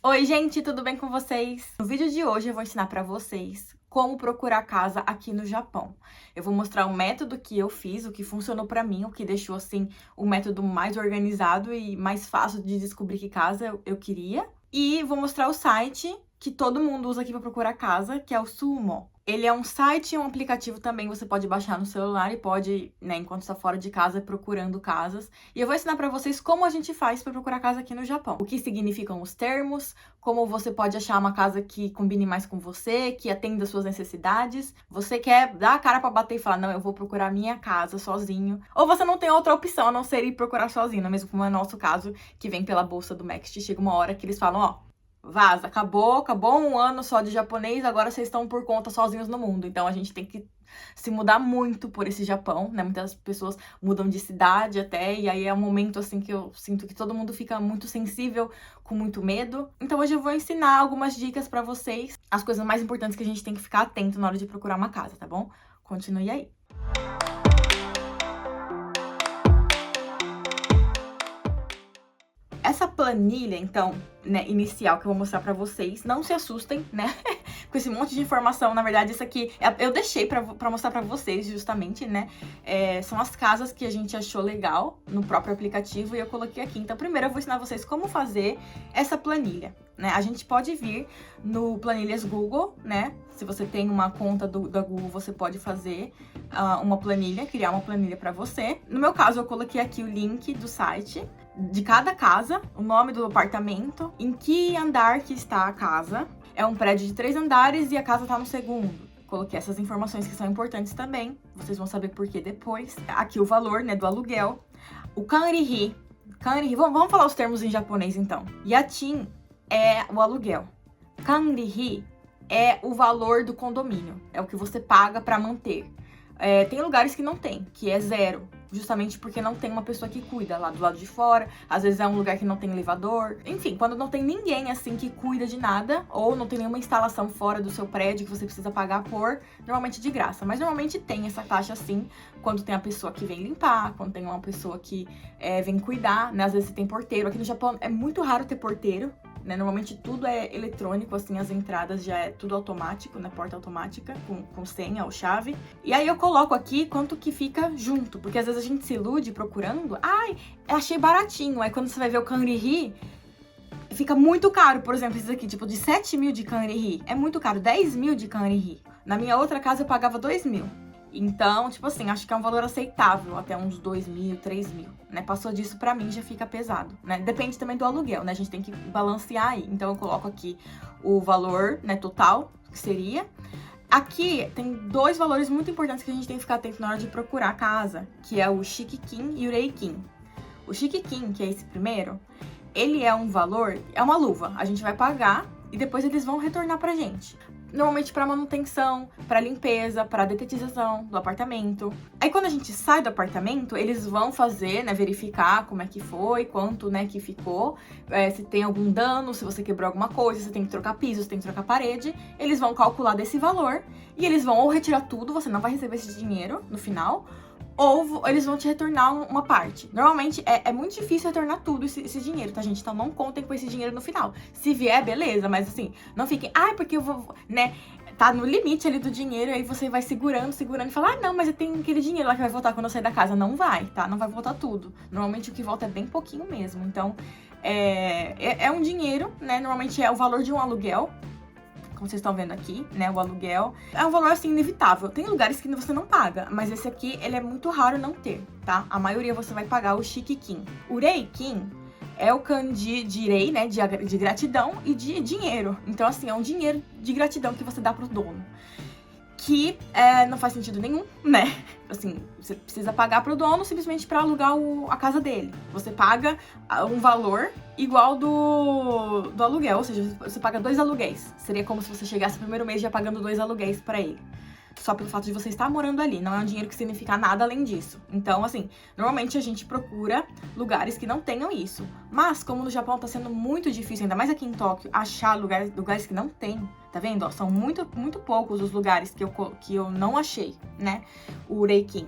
Oi, gente, tudo bem com vocês? No vídeo de hoje eu vou ensinar pra vocês como procurar casa aqui no Japão. Eu vou mostrar o método que eu fiz, o que funcionou pra mim, o que deixou assim o método mais organizado e mais fácil de descobrir que casa eu queria. E vou mostrar o site que todo mundo usa aqui pra procurar casa, que é o Sumo. Ele é um site e um aplicativo também, você pode baixar no celular e pode, né, enquanto está fora de casa, procurando casas. E eu vou ensinar pra vocês como a gente faz pra procurar casa aqui no Japão. O que significam os termos, como você pode achar uma casa que combine mais com você, que atenda às suas necessidades. Você quer dar a cara pra bater e falar, não, eu vou procurar minha casa sozinho. Ou você não tem outra opção a não ser ir procurar sozinho, mesmo como é o nosso caso, que vem pela bolsa do Next. Chega uma hora que eles falam, ó, vaza, acabou um ano só de japonês, agora vocês estão por conta sozinhos no mundo. Então a gente tem que se mudar muito por esse Japão, né? Muitas pessoas mudam de cidade até, e aí é um momento assim que eu sinto que todo mundo fica muito sensível, com muito medo. Então hoje eu vou ensinar algumas dicas pra vocês, as coisas mais importantes que a gente tem que ficar atento na hora de procurar uma casa, tá bom? Continue aí. Essa planilha, então, né, inicial que eu vou mostrar pra vocês, não se assustem, né, com esse monte de informação. Na verdade, isso aqui eu deixei pra mostrar pra vocês, justamente, né, são as casas que a gente achou legal no próprio aplicativo e eu coloquei aqui. Então, primeiro eu vou ensinar vocês como fazer essa planilha, né. A gente pode vir no Planilhas Google, né, se você tem uma conta da Google, você pode fazer uma planilha, criar uma planilha pra você. No meu caso, eu coloquei aqui o link do site, de cada casa, o nome do apartamento, em que andar que está a casa. É um prédio de 3 andares e a casa tá no segundo. Coloquei essas informações que são importantes também, vocês vão saber por que depois. Aqui o valor, né, do aluguel. O kanrihi. Vamos falar os termos em japonês então. Yatin é o aluguel. Kanrihi é o valor do condomínio, é o que você paga pra manter. Tem lugares que não tem, que é zero, justamente porque não tem uma pessoa que cuida lá do lado de fora. Às vezes é um lugar que não tem elevador. Enfim, quando não tem ninguém assim que cuida de nada, ou não tem nenhuma instalação fora do seu prédio que você precisa pagar por, normalmente de graça. Mas normalmente tem essa taxa assim, quando tem a pessoa que vem limpar, quando tem uma pessoa que vem cuidar, né? Às vezes tem porteiro. Aqui no Japão é muito raro ter porteiro, né? Normalmente tudo é eletrônico, assim, as entradas já é tudo automático, né? Porta automática, com senha ou chave. E aí eu coloco aqui quanto que fica junto, porque às vezes a gente se ilude procurando. Ai, achei baratinho. Aí quando você vai ver o kanrihi, fica muito caro. Por exemplo, esses aqui, tipo, de 7 mil de kanrihi. É muito caro, 10 mil de kanrihi. Na minha outra casa eu pagava 2 mil. Então, tipo assim, acho que é um valor aceitável, até uns 2 mil, 3 mil, né? Passou disso, pra mim, já fica pesado, né? Depende também do aluguel, né? A gente tem que balancear aí. Então, eu coloco aqui o valor, né, total, que seria. Aqui tem 2 valores muito importantes que a gente tem que ficar atento na hora de procurar a casa, que é o Shikikin e o Reikin. O Shikikin, que é esse primeiro, ele é um valor, é uma luva. A gente vai pagar e depois eles vão retornar pra gente. Normalmente para manutenção, para limpeza, para detetização do apartamento. Aí quando a gente sai do apartamento, eles vão fazer, né, verificar como é que foi, quanto, né, que ficou, se tem algum dano, se você quebrou alguma coisa, se tem que trocar piso, se tem que trocar parede. Eles vão calcular desse valor e eles vão ou retirar tudo, você não vai receber esse dinheiro no final, ou eles vão te retornar uma parte. Normalmente é muito difícil retornar tudo esse dinheiro, tá, gente? Então não contem com esse dinheiro no final. Se vier, beleza, mas assim, não fiquem, porque eu vou, né, tá no limite ali do dinheiro, aí você vai segurando e fala, não, mas eu tenho aquele dinheiro lá que vai voltar quando eu sair da casa. Não vai, tá? Não vai voltar tudo. Normalmente o que volta é bem pouquinho mesmo. Então, é um dinheiro, né? Normalmente é o valor de um aluguel, como vocês estão vendo aqui, né, o aluguel. É um valor, assim, inevitável. Tem lugares que você não paga, mas esse aqui, ele é muito raro não ter, tá? A maioria você vai pagar o Shikikin. O Reikin é o kanji de rei, né, de gratidão e de dinheiro. Então, assim, é um dinheiro de gratidão que você dá pro dono. Que não faz sentido nenhum, né? Assim, você precisa pagar pro dono simplesmente pra alugar a casa dele. Você paga um valor igual do aluguel, ou seja, você paga 2 aluguéis. Seria como se você chegasse no primeiro mês já pagando 2 aluguéis pra ele. Só pelo fato de você estar morando ali, não é um dinheiro que significa nada além disso. Então, assim, normalmente a gente procura lugares que não tenham isso. Mas, como no Japão tá sendo muito difícil, ainda mais aqui em Tóquio, achar lugares que não tem, tá vendo? Ó, são muito poucos os lugares que eu não achei, né? O Reikin.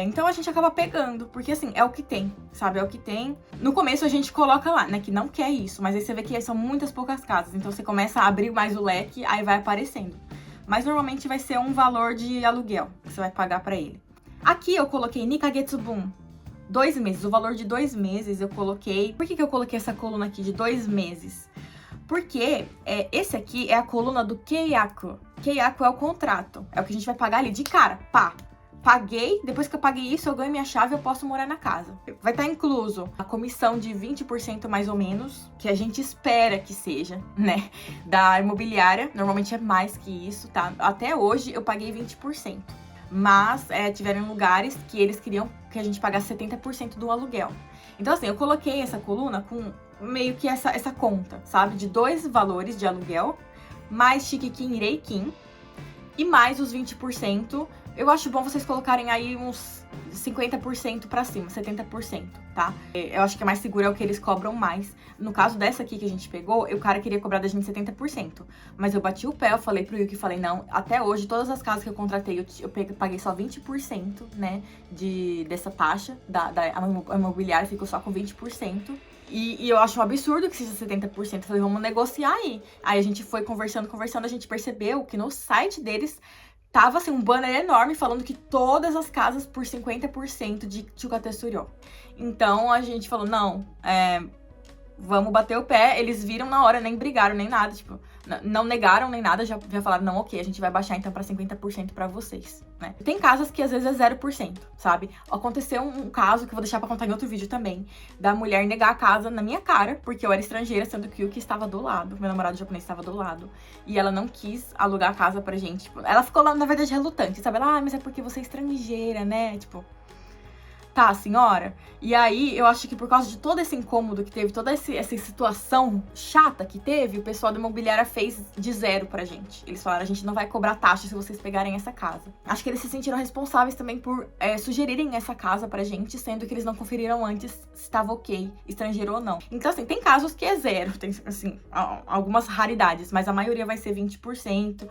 Então a gente acaba pegando, porque assim, é o que tem, sabe? É o que tem. No começo a gente coloca lá, né, que não quer isso, mas aí você vê que são muitas poucas casas, então você começa a abrir mais o leque, aí vai aparecendo. Mas normalmente vai ser um valor de aluguel que você vai pagar pra ele. Aqui eu coloquei Nikagetsubun, 2 meses, o valor de 2 meses eu coloquei. Por que eu coloquei essa coluna aqui de 2 meses? Porque esse aqui é a coluna do Keiyaku. Keiyaku é o contrato, é o que a gente vai pagar ali de cara, pá. Paguei, depois que eu paguei isso, eu ganho minha chave e eu posso morar na casa. Vai estar incluso a comissão de 20% mais ou menos, que a gente espera que seja, né, da imobiliária. Normalmente é mais que isso, tá? Até hoje eu paguei 20%. Mas tiveram lugares que eles queriam que a gente pagasse 70% do aluguel. Então assim, eu coloquei essa coluna com meio que essa conta, sabe? De 2 valores de aluguel, mais Shikikin e Reikin, e mais os 20%. Eu acho bom vocês colocarem aí uns 50% pra cima, 70%, tá? Eu acho que é mais seguro, é o que eles cobram mais. No caso dessa aqui que a gente pegou, o cara queria cobrar da gente 70%. Mas eu bati o pé, eu falei pro Yuki, falei, não, até hoje, todas as casas que eu contratei, eu paguei só 20%, né, dessa taxa, a imobiliária ficou só com 20%. E eu acho um absurdo que seja 70%. Eu falei, vamos negociar aí. Aí a gente foi conversando, a gente percebeu que no site deles tava assim um banner enorme falando que todas as casas por 50% de Chukatetsuro. Então a gente falou, não, vamos bater o pé. Eles viram na hora, nem brigaram, nem nada, tipo, não negaram nem nada, já falaram, não, ok, a gente vai baixar então pra 50% pra vocês, né? Tem casas que às vezes é 0%, sabe? Aconteceu um caso que eu vou deixar pra contar em outro vídeo também, da mulher negar a casa na minha cara, porque eu era estrangeira, sendo que o Yuki estava do lado, meu namorado japonês estava do lado, e ela não quis alugar a casa pra gente, tipo, ela ficou lá, na verdade, relutante, sabe? Ela, mas é porque você é estrangeira, né? Tipo, tá, senhora? E aí, eu acho que por causa de todo esse incômodo que teve, toda essa situação chata que teve, o pessoal da imobiliária fez de 0 pra gente. Eles falaram, a gente não vai cobrar taxa se vocês pegarem essa casa. Acho que eles se sentiram responsáveis também por sugerirem essa casa pra gente, sendo que eles não conferiram antes se estava ok, estrangeiro ou não. Então, assim, tem casos que é 0, tem, assim, algumas raridades, mas a maioria vai ser 20%.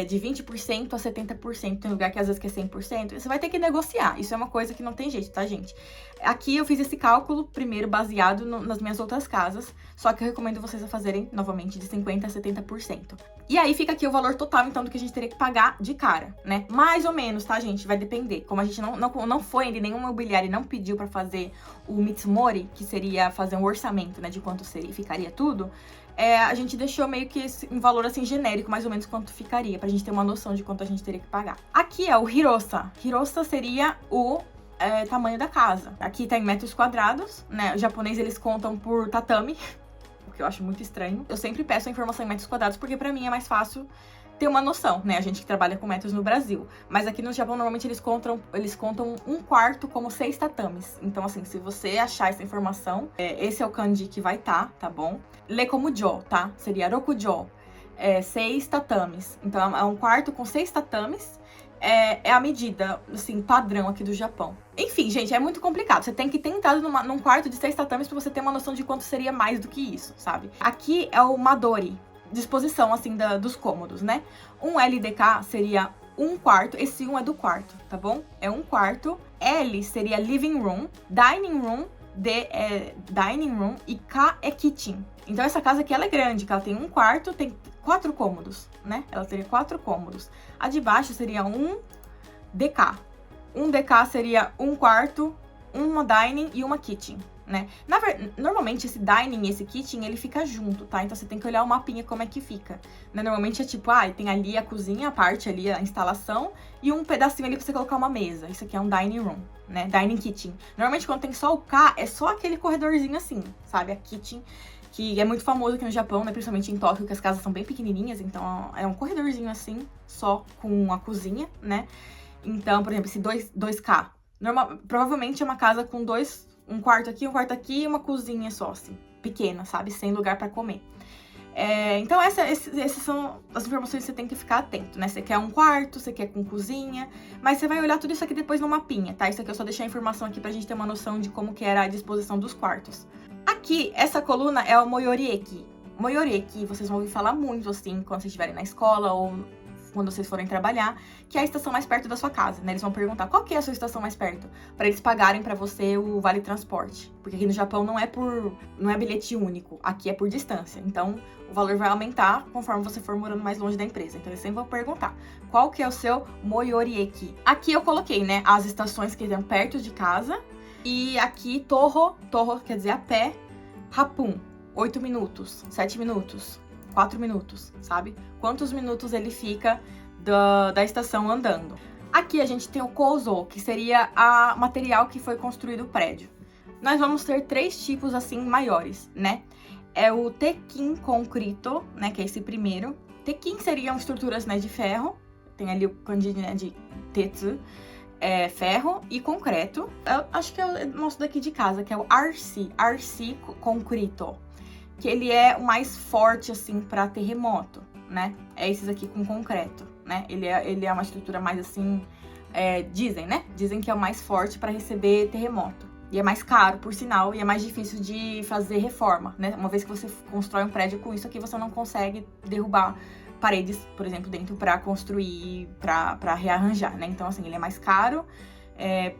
De 20% a 70%, tem lugar que às vezes que é 100%, você vai ter que negociar. Isso é uma coisa que não tem jeito, tá, gente? Aqui eu fiz esse cálculo primeiro baseado nas minhas outras casas, só que eu recomendo vocês a fazerem novamente de 50% a 70%. E aí fica aqui o valor total, então, do que a gente teria que pagar de cara, né? Mais ou menos, tá, gente? Vai depender. Como a gente não foi ainda em nenhuma imobiliária e não pediu pra fazer o Mitsumori, que seria fazer um orçamento, né, de quanto ficaria tudo, a gente deixou meio que um valor assim genérico, mais ou menos quanto ficaria, pra gente ter uma noção de quanto a gente teria que pagar. Aqui é o Hirosa. Hirosa seria o tamanho da casa. Aqui tá em metros quadrados, né? Os japoneses, eles contam por tatame, o que eu acho muito estranho. Eu sempre peço a informação em metros quadrados, porque pra mim é mais fácil ter uma noção, né? A gente que trabalha com metros no Brasil. Mas aqui no Japão, normalmente, eles contam um quarto como 6 tatames. Então, assim, se você achar essa informação, esse é o kanji que vai tá bom? Lê como jo, tá? Seria rokujo. 6 tatames. Então, é um quarto com 6 tatames. É a medida, assim, padrão aqui do Japão. Enfim, gente, é muito complicado. Você tem que ter entrado num quarto de 6 tatames pra você ter uma noção de quanto seria mais do que isso, sabe? Aqui é o Madori. Disposição, assim, dos cômodos, né? Um LDK seria um quarto, esse um é do quarto, tá bom? É um quarto. L seria living room, dining room, D é dining room e K é kitchen. Então essa casa aqui, ela é grande, que ela tem um quarto, tem 4 cômodos, né? Ela teria 4 cômodos. A de baixo seria um DK. Um DK seria um quarto, uma dining e uma kitchen, né? Normalmente esse dining e esse kitchen, ele fica junto, tá? Então você tem que olhar o mapinha como é que fica, né? Normalmente é tipo, tem ali a cozinha, a parte ali, a instalação, e um pedacinho ali pra você colocar uma mesa. Isso aqui é um dining room, né? Dining kitchen. Normalmente quando tem só o K, é só aquele corredorzinho assim, sabe? A kitchen, que é muito famoso aqui no Japão, né? Principalmente em Tóquio, que as casas são bem pequenininhas, então é um corredorzinho assim, só com a cozinha, né? Então, por exemplo, esse 2K, provavelmente é uma casa com um quarto aqui e uma cozinha só, assim, pequena, sabe? Sem lugar pra comer. Então, essas são as informações que você tem que ficar atento, né? Você quer um quarto, você quer com cozinha, mas você vai olhar tudo isso aqui depois no mapinha, tá? Isso aqui eu só deixei a informação aqui pra gente ter uma noção de como que era a disposição dos quartos. Aqui, essa coluna é o Moyorieki. Moyorieki, vocês vão ouvir falar muito, assim, quando vocês estiverem na escola ou quando vocês forem trabalhar, que é a estação mais perto da sua casa, né? Eles vão perguntar qual que é a sua estação mais perto, para eles pagarem para você o vale transporte. Porque aqui no Japão não é bilhete único, aqui é por distância. Então, o valor vai aumentar conforme você for morando mais longe da empresa. Então, eles sempre vão perguntar qual que é o seu Moyorieki. Aqui eu coloquei, né, as estações que estão perto de casa. E aqui, Toho quer dizer a pé, Hapun, 8 minutos, 7 minutos, 4 minutos, sabe? Quantos minutos ele fica da estação andando. Aqui a gente tem o Kozo, que seria o material que foi construído o prédio. Nós vamos ter 3 tipos, assim, maiores, né? É o Tekin Concreto, né, que é esse primeiro. Tekin seriam estruturas, né, de ferro. Tem ali o kanji, né, de tetsu. Ferro e concreto. Eu acho que é o nosso daqui de casa, que é o RC Concreto. Que ele é o mais forte, assim, para terremoto, né? É esses aqui com concreto, né? Ele é uma estrutura mais, assim, dizem, né? Dizem que é o mais forte para receber terremoto. E é mais caro, por sinal, e é mais difícil de fazer reforma, né? Uma vez que você constrói um prédio com isso aqui, você não consegue derrubar paredes, por exemplo, dentro para construir, para rearranjar, né? Então, assim, ele é mais caro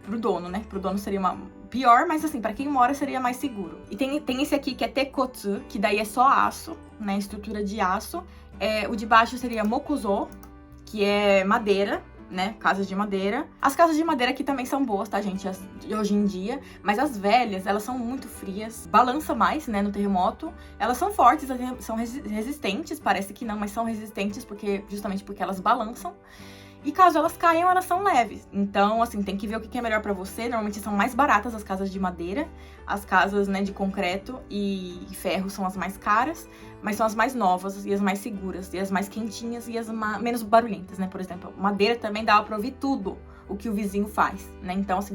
pro dono, né? Pro dono seria pior, mas assim, para quem mora seria mais seguro. E tem esse aqui que é Tekotsu, que daí é só aço, né? Estrutura de aço. O de baixo seria Mokuzo, que é madeira, né? Casas de madeira. As casas de madeira aqui também são boas, tá, gente? Hoje em dia. Mas as velhas, elas são muito frias. Balança mais, né? No terremoto. Elas são fortes, são resistentes. Parece que não, mas são resistentes justamente porque elas balançam. E caso elas caiam, elas são leves. Então, assim, tem que ver o que é melhor pra você. Normalmente são mais baratas as casas de madeira. As casas, né, de concreto e ferro são as mais caras. Mas são as mais novas e as mais seguras. E as mais quentinhas e as menos barulhentas, né? Por exemplo, madeira também dá pra ouvir tudo o que o vizinho faz, né? Então, assim,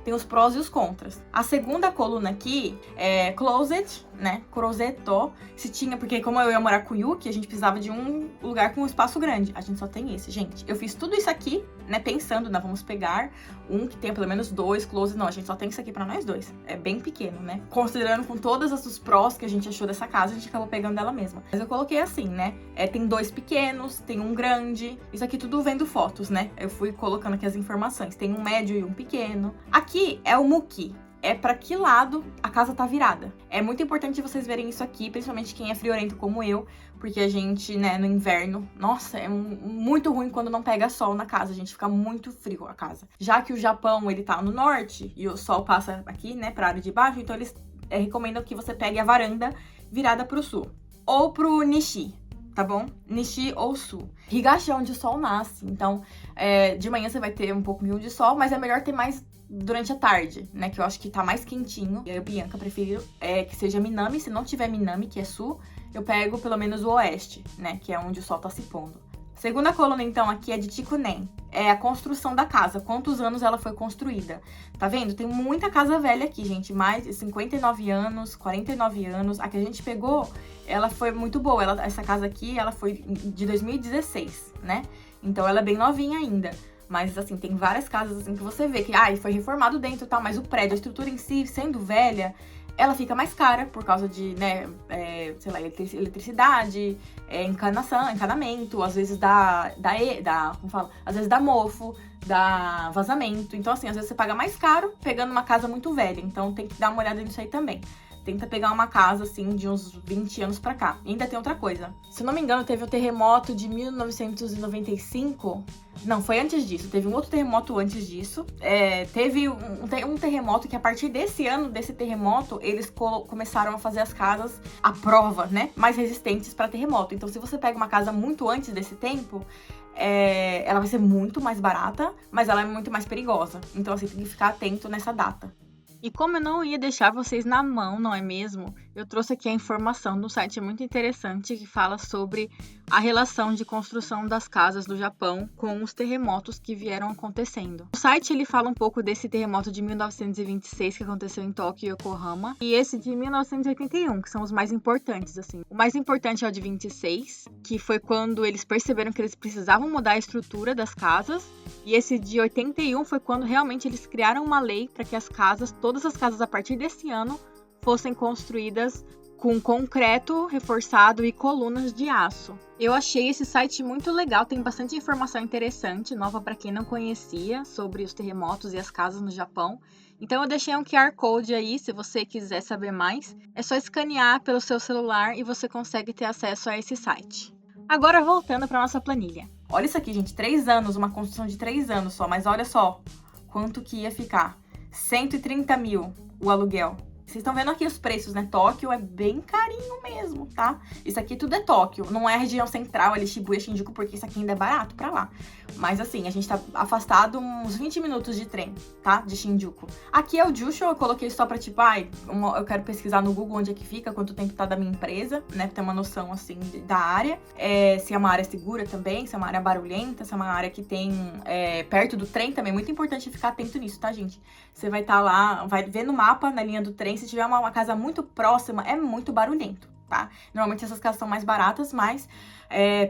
tem os prós e os contras. A segunda coluna aqui é closet, né? Crosetto. Se tinha, porque como eu ia morar com o Yuki, a gente precisava de um lugar com um espaço grande. A gente só tem esse, gente. Eu fiz tudo isso aqui, né? Pensando, né? Vamos pegar um que tenha pelo menos 2 closet. Não, a gente só tem isso aqui pra nós 2. É bem pequeno, né? Considerando com todos os prós que a gente achou dessa casa, a gente acabou pegando dela mesma. Mas eu coloquei assim, né? Tem 2 pequenos, tem um grande. Isso aqui tudo vendo fotos, né? Eu fui colocando aqui as informações. Tem um médio e um pequeno. Aqui é o Muki. É pra que lado a casa tá virada. É muito importante vocês verem isso aqui, principalmente quem é friorento como eu, porque a gente, né, no inverno, nossa, é muito ruim quando não pega sol na casa, a gente fica muito frio a casa. Já que o Japão, ele tá no norte e o sol passa aqui, né, pra área de baixo, então eles recomendam que você pegue a varanda virada pro sul. Ou pro Nishi, tá bom? Nishi ou sul. Higashi é onde o sol nasce, então de manhã você vai ter um pouquinho de sol, mas é melhor ter mais durante a tarde, né, que eu acho que tá mais quentinho. E aí, Bianca, prefiro que seja Minami. Se não tiver Minami, que é sul, eu pego pelo menos o oeste, né, que é onde o sol tá se pondo. Segunda coluna, então, aqui é de Chikunen. É a construção da casa, quantos anos ela foi construída. Tá vendo? Tem muita casa velha aqui, gente. Mais de 59 anos, 49 anos. A que a gente pegou, ela foi muito boa. Essa casa aqui, ela foi de 2016, né? Então, ela é bem novinha ainda. Mas, assim, tem várias casas, assim, que você vê que, foi reformado dentro e tal, mas o prédio, a estrutura em si, sendo velha, ela fica mais cara por causa de, né, sei lá, eletricidade, encanamento, às vezes como fala? Às vezes dá mofo, dá vazamento. Então, assim, às vezes você paga mais caro pegando uma casa muito velha. Então, tem que dar uma olhada nisso aí também. Tenta pegar uma casa, assim, de uns 20 anos pra cá. E ainda tem outra coisa. Se eu não me engano, teve o terremoto de 1995. Não, foi antes disso. Teve um outro terremoto antes disso. Teve um terremoto que, a partir desse ano, desse terremoto, eles começaram a fazer as casas à prova, né? Mais resistentes pra terremoto. Então, se você pega uma casa muito antes desse tempo, ela vai ser muito mais barata, mas ela é muito mais perigosa. Então, assim, tem que ficar atento nessa data. E como eu não ia deixar vocês na mão, não é mesmo? Eu trouxe aqui a informação de um site muito interessante que fala sobre a relação de construção das casas do Japão com os terremotos que vieram acontecendo. O site ele fala um pouco desse terremoto de 1926 que aconteceu em Tóquio e Yokohama e esse de 1981, que são os mais importantes, assim. O mais importante é o de 26, que foi quando eles perceberam que eles precisavam mudar a estrutura das casas, e esse de 81 foi quando realmente eles criaram uma lei para que todas as casas a partir desse ano fossem construídas com concreto reforçado e colunas de aço. Eu achei esse site muito legal, tem bastante informação interessante, nova para quem não conhecia, sobre os terremotos e as casas no Japão. Então eu deixei um QR Code aí, se você quiser saber mais. É só escanear pelo seu celular e você consegue ter acesso a esse site. Agora voltando para nossa planilha. Olha isso aqui, gente, 3 anos, uma construção de 3 anos só, mas olha só quanto que ia ficar. 130 mil o aluguel. Vocês estão vendo aqui os preços, né? Tóquio é bem carinho mesmo, tá? Isso aqui tudo é Tóquio. Não é a região central ali, Shibuya, Shinjuku, porque isso aqui ainda é barato pra lá. Mas assim, a gente tá afastado uns 20 minutos de trem, tá? De Shinjuku. Aqui é o Jusho, eu coloquei só pra tipo, eu quero pesquisar no Google onde é que fica, quanto tempo tá da minha empresa, né? Pra ter uma noção, assim, da área. Se é uma área segura também, se é uma área barulhenta, se é uma área que tem perto do trem também. Muito importante ficar atento nisso, tá, gente? Você vai estar lá, vai ver no mapa, na linha do trem, se tiver uma casa muito próxima, é muito barulhento, tá? Normalmente essas casas são mais baratas, mas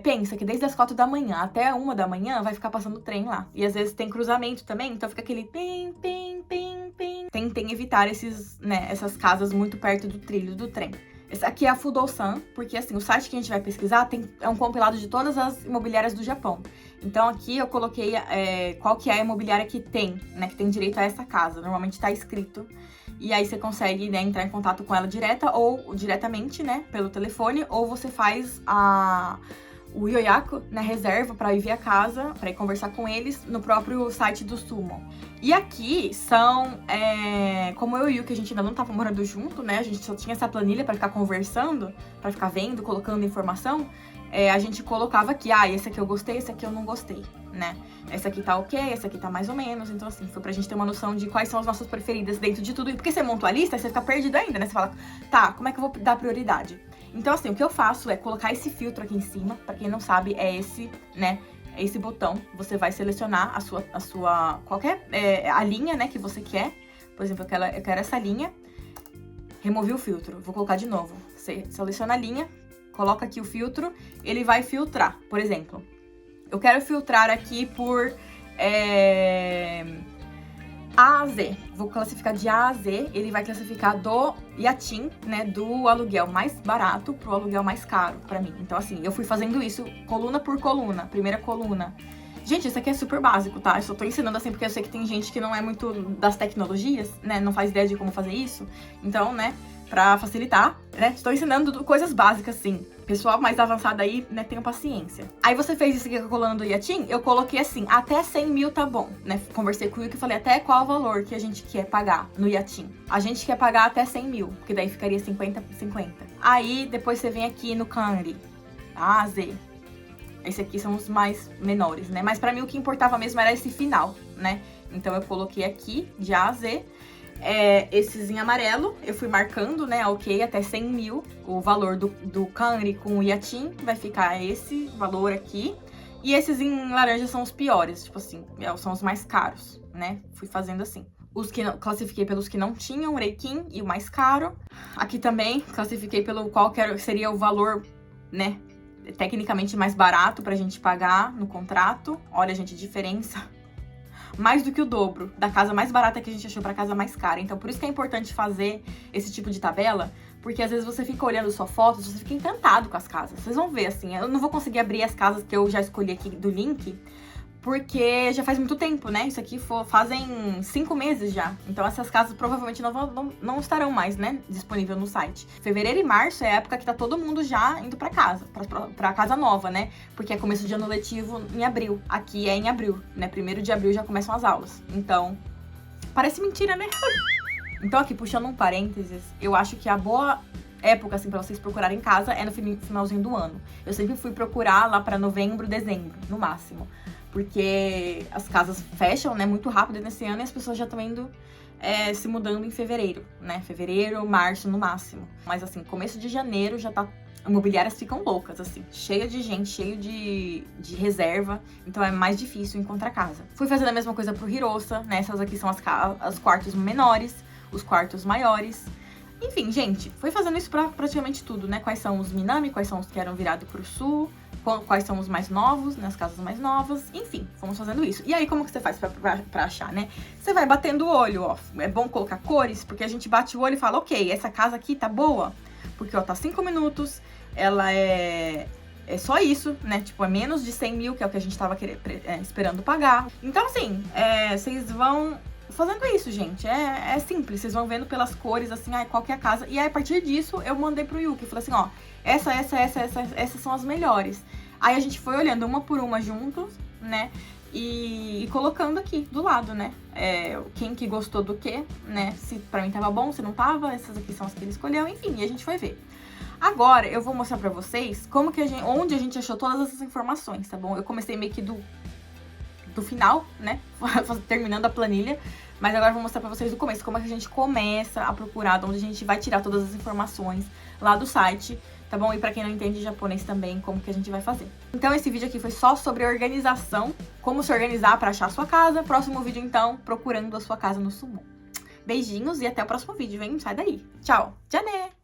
pensa que desde as 4 da manhã até 1 da manhã vai ficar passando trem lá. E às vezes tem cruzamento também, então fica aquele pim, pim, pim, pim. Tentem evitar essas casas muito perto do trilho do trem. Esse aqui é a Fudosan, porque assim, o site que a gente vai pesquisar é um compilado de todas as imobiliárias do Japão. Então aqui eu coloquei qual que é a imobiliária que tem, né, que tem direito a essa casa. Normalmente tá escrito. E aí você consegue, né, entrar em contato com ela diretamente, né, pelo telefone, ou você faz o yoyaku, né, reserva para ir ver a casa, para ir conversar com eles no próprio site do Sumo. E aqui são, como eu e o que a gente ainda não tava morando junto, né, a gente só tinha essa planilha para ficar conversando, para ficar vendo, colocando informação, a gente colocava aqui, esse aqui eu gostei, esse aqui eu não gostei, né? Esse aqui tá ok, esse aqui tá mais ou menos. Então, assim, foi pra gente ter uma noção de quais são as nossas preferidas dentro de tudo. Porque você monta a lista, você fica perdido ainda, né? Você fala, tá, como é que eu vou dar prioridade? Então, assim, o que eu faço é colocar esse filtro aqui em cima. Pra quem não sabe, é esse, né? É esse botão. Você vai selecionar a sua a linha, né, que você quer. Por exemplo, eu quero essa linha. Removi o filtro. Vou colocar de novo. Você seleciona a linha, coloca aqui o filtro, ele vai filtrar. Por exemplo, eu quero filtrar aqui por A a Z. Vou classificar de A a Z, ele vai classificar do Yatin, né, do aluguel mais barato pro aluguel mais caro pra mim. Então, assim, eu fui fazendo isso coluna por coluna, primeira coluna. Gente, isso aqui é super básico, tá? Eu só tô ensinando assim porque eu sei que tem gente que não é muito das tecnologias, né, não faz ideia de como fazer isso. Então, né, pra facilitar, né, estou ensinando coisas básicas, assim. Pessoal mais avançado aí, né, tenham paciência. Aí você fez isso aqui com a coluna do Yatin, eu coloquei assim, até 100 mil tá bom, né? Conversei com o Yuki e falei até qual o valor que a gente quer pagar no Yatin. A gente quer pagar até 100 mil, porque daí ficaria 50-50. Aí, depois você vem aqui no Kanri, A a Z. Esse aqui são os mais menores, né? Mas pra mim o que importava mesmo era esse final, né? Então eu coloquei aqui, de A a Z. Esses em amarelo, eu fui marcando, né, ok, até 100 mil, o valor do Kanri com o Yatin, vai ficar esse valor aqui, e esses em laranja são os piores, tipo assim, são os mais caros, né, fui fazendo assim. Os que classifiquei pelos que não tinham, o Reikin e o mais caro. Aqui também classifiquei pelo qual seria o valor, né, tecnicamente mais barato pra gente pagar no contrato. Olha, gente, a diferença. Mais do que o dobro da casa mais barata que a gente achou pra casa mais cara. Então, por isso que é importante fazer esse tipo de tabela, porque às vezes você fica olhando só fotos, você fica encantado com as casas. Vocês vão ver, assim, eu não vou conseguir abrir as casas que eu já escolhi aqui do link, porque já faz muito tempo, né? Isso aqui fazem 5 meses já. Então essas casas provavelmente não estarão mais, né, disponível no site. Fevereiro e março é a época que tá todo mundo já indo pra casa, pra casa nova, né? Porque é começo de ano letivo em abril. Aqui é em abril, né? 1º de abril já começam as aulas. Então, parece mentira, né? Então aqui, puxando um parênteses, eu acho que a boa época, assim, pra vocês procurarem casa é no finalzinho do ano. Eu sempre fui procurar lá pra novembro, dezembro, no máximo. Porque as casas fecham, né, muito rápido nesse ano e as pessoas já estão indo se mudando em fevereiro, né? Fevereiro, março no máximo. Mas assim, começo de janeiro já tá... Imobiliárias ficam loucas, assim. Cheia de gente, cheio de reserva. Então é mais difícil encontrar casa. Fui fazendo a mesma coisa pro Hirosa, né? Essas aqui são os quartos menores, os quartos maiores. Enfim, gente, fui fazendo isso pra praticamente tudo, né? Quais são os Minami, quais são os que eram virados pro sul... Quais são os mais novos, né, as casas mais novas, enfim, fomos fazendo isso. E aí, como que você faz pra achar, né? Você vai batendo o olho, ó, é bom colocar cores, porque a gente bate o olho e fala, ok, essa casa aqui tá boa, Porque, ó, tá 5 minutos, ela é só isso, né? Tipo, é menos de 100 mil, que é o que a gente tava esperando pagar. Então, assim, vocês vão fazendo isso, gente. É simples, vocês vão vendo pelas cores, assim, qual que é a casa. E aí, a partir disso, eu mandei pro Yuki, falei assim, ó, essas são as melhores. Aí a gente foi olhando uma por uma juntos, né? E colocando aqui do lado, né? Quem que gostou do que, né? Se pra mim tava bom, se não tava, essas aqui são as que ele escolheu, enfim, e a gente foi ver. Agora eu vou mostrar pra vocês como que onde a gente achou todas essas informações, tá bom? Eu comecei meio que do final, né? Terminando a planilha. Mas agora eu vou mostrar pra vocês do começo, como é que a gente começa a procurar, de onde a gente vai tirar todas as informações lá do site, tá bom? E pra quem não entende japonês também, como que a gente vai fazer. Então esse vídeo aqui foi só sobre organização, como se organizar pra achar a sua casa. Próximo vídeo, então, procurando a sua casa no Sumo. Beijinhos e até o próximo vídeo, hein? Sai daí. Tchau. Tchau, né?